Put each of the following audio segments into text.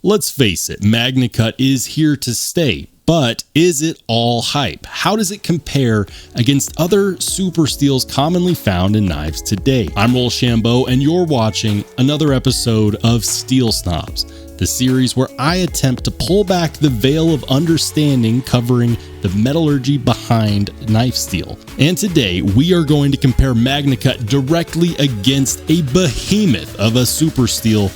Let's face it, MAGNACUT is here to stay, but is it all hype? How does it compare against other super steels commonly found in knives today? I'm Rollshambo, and you're watching another episode of Steel Snobs, the series where I attempt to pull back the veil of understanding covering the metallurgy behind knife steel. And today we are going to compare MAGNACUT directly against a behemoth of a super steel,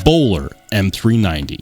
Böhler M390.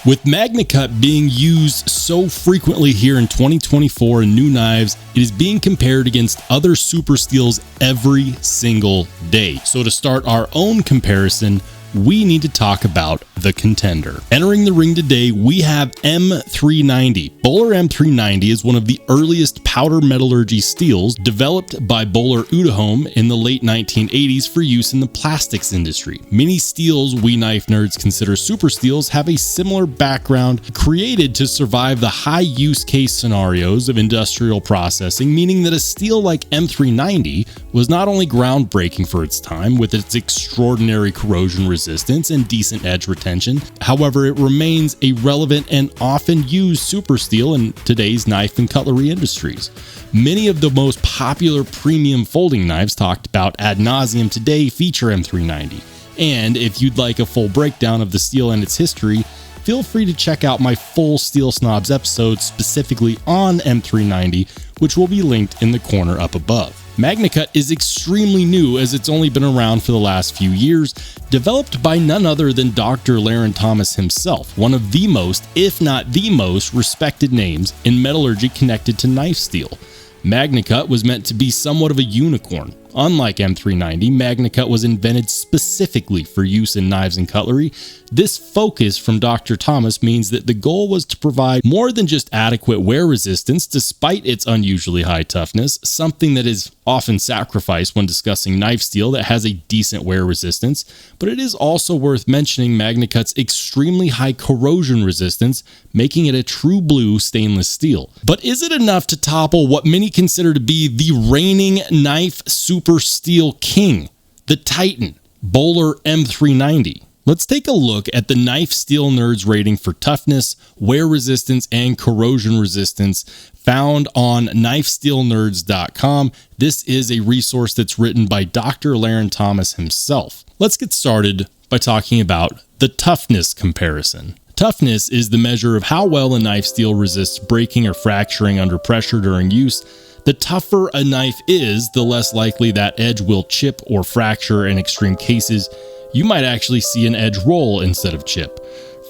With MAGNACUT being used so frequently here in 2024 in new knives, it is being compared against other super steels every single day. So to start our own comparison, we need to talk about the contender. Entering the ring today, we have M390. Böhler M390 is one of the earliest powder metallurgy steels developed by Böhler Uddeholm in the late 1980s for use in the plastics industry. Many steels we knife nerds consider super steels have a similar background, created to survive the high use case scenarios of industrial processing, meaning that a steel like M390 was not only groundbreaking for its time with its extraordinary corrosion resistance and decent edge retention, however, it remains a relevant and often used super steel in today's knife and cutlery industries. Many of the most popular premium folding knives talked about ad nauseum today feature M390. And if you'd like a full breakdown of the steel and its history, feel free to check out my full Steel Snobs episode specifically on M390, which will be linked in the corner up above. MAGNACUT is extremely new as it's only been around for the last few years, developed by none other than Dr. Larrin Thomas himself, one of the most, if not the most, respected names in metallurgy connected to knife steel. MAGNACUT was meant to be somewhat of a unicorn. Unlike M390, MAGNACUT was invented specifically for use in knives and cutlery. This focus from Dr. Thomas means that the goal was to provide more than just adequate wear resistance despite its unusually high toughness, something that is often sacrificed when discussing knife steel that has a decent wear resistance, but it is also worth mentioning MAGNACUT's extremely high corrosion resistance, making it a true blue stainless steel. But is it enough to topple what many consider to be the reigning knife super steel king, the Titan, Böhler M390? Let's take a look at the Knife Steel Nerds rating for toughness, wear resistance, and corrosion resistance found on knifesteelnerds.com. This is a resource that's written by Dr. Larrin Thomas himself. Let's get started by talking about the toughness comparison. Toughness is the measure of how well a knife steel resists breaking or fracturing under pressure during use. The tougher a knife is, the less likely that edge will chip or fracture. In extreme cases, you might actually see an edge roll instead of chip.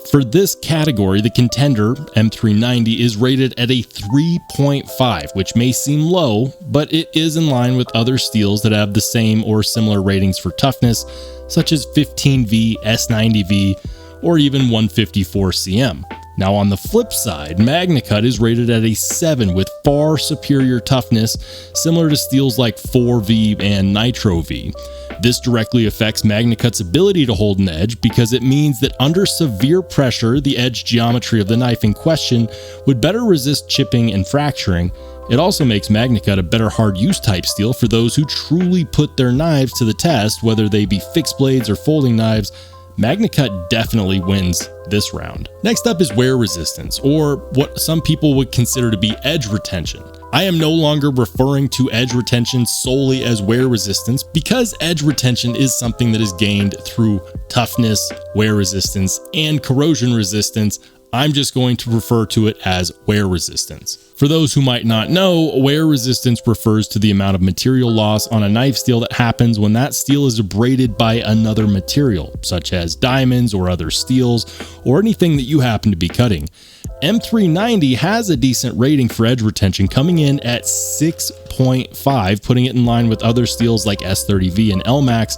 For this category, the contender, M390, is rated at a 3.5, which may seem low, but it is in line with other steels that have the same or similar ratings for toughness, such as 15V, S90V, or even 154 cm. Now on the flip side, MAGNACUT is rated at a 7 with far superior toughness, similar to steels like 4V and Nitro V. This directly affects MAGNACUT's ability to hold an edge because it means that under severe pressure, the edge geometry of the knife in question would better resist chipping and fracturing. It also makes MAGNACUT a better hard use type steel for those who truly put their knives to the test, whether they be fixed blades or folding knives. MAGNACUT definitely wins this round. Next up is wear resistance, or what some people would consider to be edge retention. I am no longer referring to edge retention solely as wear resistance because edge retention is something that is gained through toughness, wear resistance, and corrosion resistance. I'm just going to refer to it as wear resistance. For those who might not know, wear resistance refers to the amount of material loss on a knife steel that happens when that steel is abraded by another material, such as diamonds or other steels, or anything that you happen to be cutting. M390 has a decent rating for edge retention, coming in at 6.5, putting it in line with other steels like S30V and LMAX.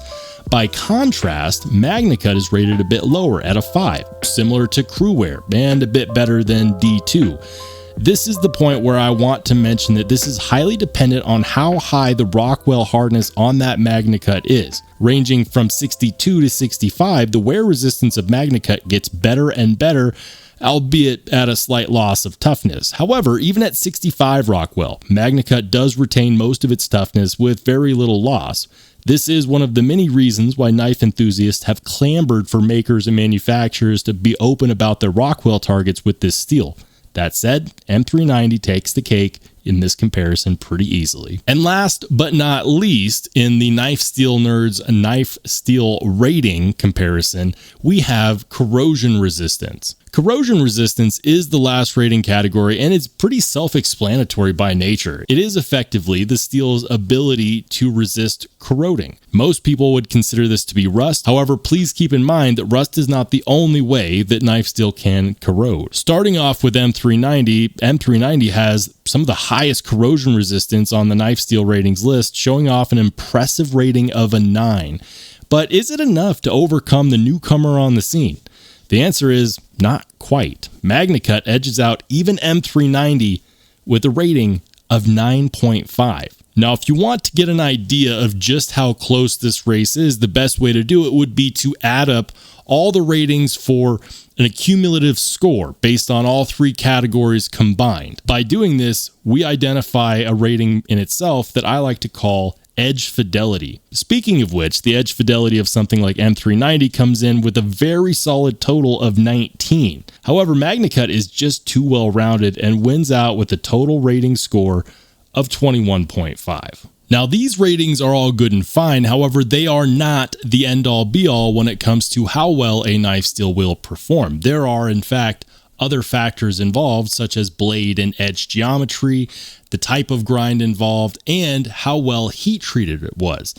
By contrast, MAGNACUT is rated a bit lower at a 5, similar to Crewwear and a bit better than D2. This is the point where I want to mention that this is highly dependent on how high the Rockwell hardness on that MAGNACUT is. Ranging from 62 to 65, the wear resistance of MAGNACUT gets better and better albeit at a slight loss of toughness. However, even at 65 Rockwell, MAGNACUT does retain most of its toughness with very little loss. This is one of the many reasons why knife enthusiasts have clamored for makers and manufacturers to be open about their Rockwell targets with this steel. That said, M390 takes the cake in this comparison pretty easily. And last but not least, in the Knife Steel Nerds knife steel rating comparison, we have corrosion resistance. Corrosion resistance is the last rating category, and it's pretty self-explanatory by nature. It is effectively the steel's ability to resist corroding. Most people would consider this to be rust. However, please keep in mind that rust is not the only way that knife steel can corrode. Starting off with M390, M390 has some of the highest corrosion resistance on the knife steel ratings list, showing off an impressive rating of a 9. But is it enough to overcome the newcomer on the scene? The answer is not quite. MAGNACUT edges out even M390 with a rating of 9.5. Now, if you want to get an idea of just how close this race is, the best way to do it would be to add up all the ratings for an accumulative score based on all three categories combined. By doing this, we identify a rating in itself that I like to call edge fidelity. Speaking of which, the edge fidelity of something like M390 comes in with a very solid total of 19. However, MAGNACUT is just too well rounded and wins out with a total rating score of 21.5. Now, these ratings are all good and fine. However, they are not the end-all be-all when it comes to how well a knife steel will perform. There are, in fact, other factors involved, such as blade and edge geometry, the type of grind involved, and how well heat treated it was.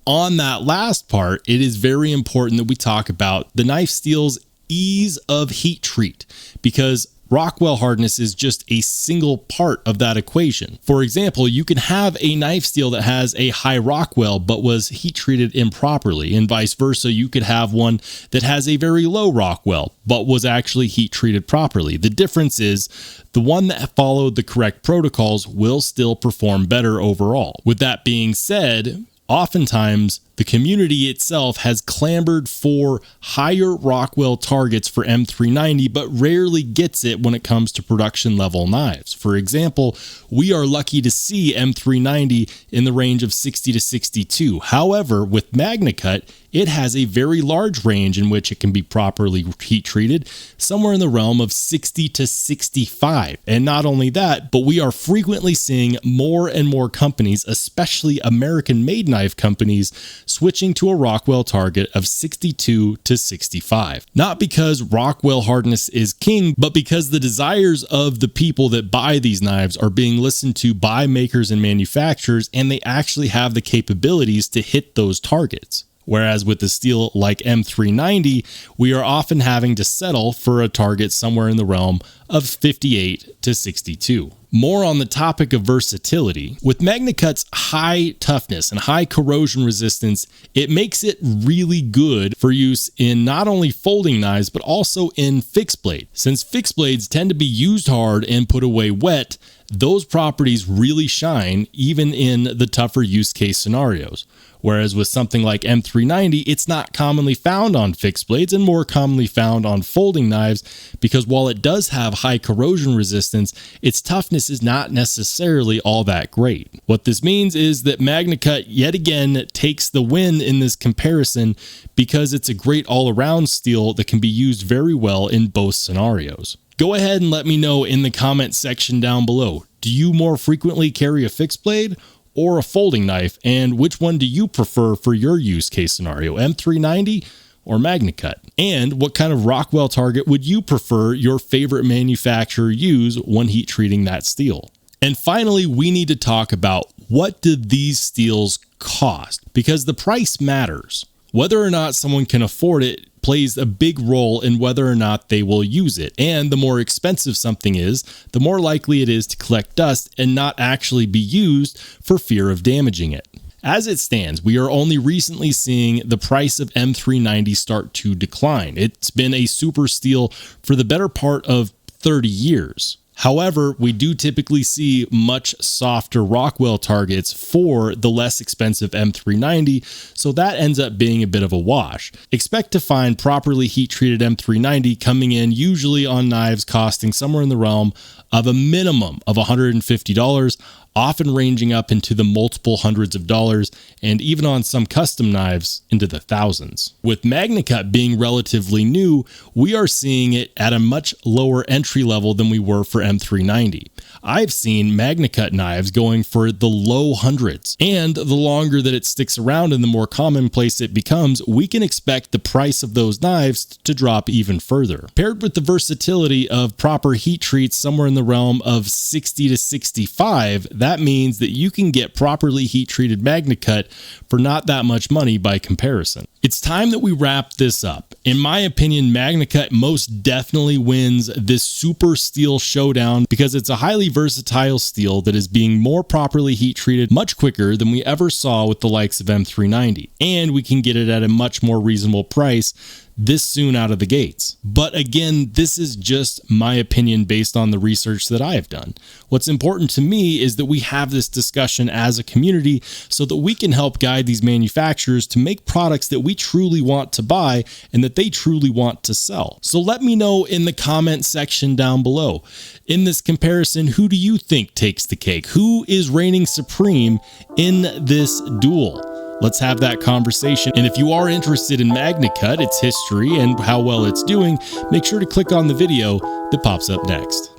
On that last part, it is very important that we talk about the knife steel's ease of heat treat, because Rockwell hardness is just a single part of that equation. For example, you can have a knife steel that has a high Rockwell but was heat treated improperly, and vice versa. You could have one that has a very low Rockwell but was actually heat treated properly. The difference is the one that followed the correct protocols will still perform better overall. With that being said, oftentimes the community itself has clamored for higher Rockwell targets for M390, but rarely gets it when it comes to production level knives. For example, we are lucky to see M390 in the range of 60 to 62. However, with MAGNACUT, it has a very large range in which it can be properly heat treated, somewhere in the realm of 60 to 65. And not only that, but we are frequently seeing more and more companies, especially American-made knife companies, switching to a Rockwell target of 62 to 65. Not because Rockwell hardness is king, but because the desires of the people that buy these knives are being listened to by makers and manufacturers, and they actually have the capabilities to hit those targets. Whereas with the steel like M390, we are often having to settle for a target somewhere in the realm of 58 to 62. More on the topic of versatility, with MAGNACUT's high toughness and high corrosion resistance, it makes it really good for use in not only folding knives, but also in fixed blade. Since fixed blades tend to be used hard and put away wet, those properties really shine even in the tougher use case scenarios. Whereas with something like M390, it's not commonly found on fixed blades and more commonly found on folding knives, because while it does have high corrosion resistance, its toughness is not necessarily all that great. What this means is that MAGNACUT yet again takes the win in this comparison because it's a great all-around steel that can be used very well in both scenarios. Go ahead and let me know in the comments section down below. Do you more frequently carry a fixed blade or a folding knife, and which one do you prefer for your use case scenario, M390 or MAGNACUT? And what kind of Rockwell target would you prefer your favorite manufacturer use when heat treating that steel? And finally, we need to talk about what do these steels cost, because the price matters. Whether or not someone can afford it plays a big role in whether or not they will use it. And the more expensive something is, the more likely it is to collect dust and not actually be used for fear of damaging it. As it stands, we are only recently seeing the price of M390 start to decline. It's been a super steel for the better part of 30 years. However, we do typically see much softer Rockwell targets for the less expensive M390, so that ends up being a bit of a wash. Expect to find properly heat-treated M390 coming in usually on knives costing somewhere in the realm of a minimum of $150, often ranging up into the multiple hundreds of dollars, and even on some custom knives into the thousands. With MAGNACUT being relatively new, we are seeing it at a much lower entry level than we were for M390. I've seen MAGNACUT knives going for the low hundreds, and the longer that it sticks around and the more commonplace it becomes, we can expect the price of those knives to drop even further. Paired with the versatility of proper heat treats somewhere in the realm of 60 to 65, that means that you can get properly heat treated MAGNACUT for not that much money by comparison. It's time that we wrap this up. In my opinion, MAGNACUT most definitely wins this super steel showdown because it's a highly versatile steel that is being more properly heat treated much quicker than we ever saw with the likes of M390, and we can get it at a much more reasonable price this soon out of the gates. But again, this is just my opinion based on the research that I have done. What's important to me is that we have this discussion as a community so that we can help guide these manufacturers to make products that we truly want to buy and that they truly want to sell. So let me know in the comment section down below. In this comparison, who do you think takes the cake? Who is reigning supreme in this duel? Let's have that conversation. And if you are interested in MAGNACUT, its history, and how well it's doing, make sure to click on the video that pops up next.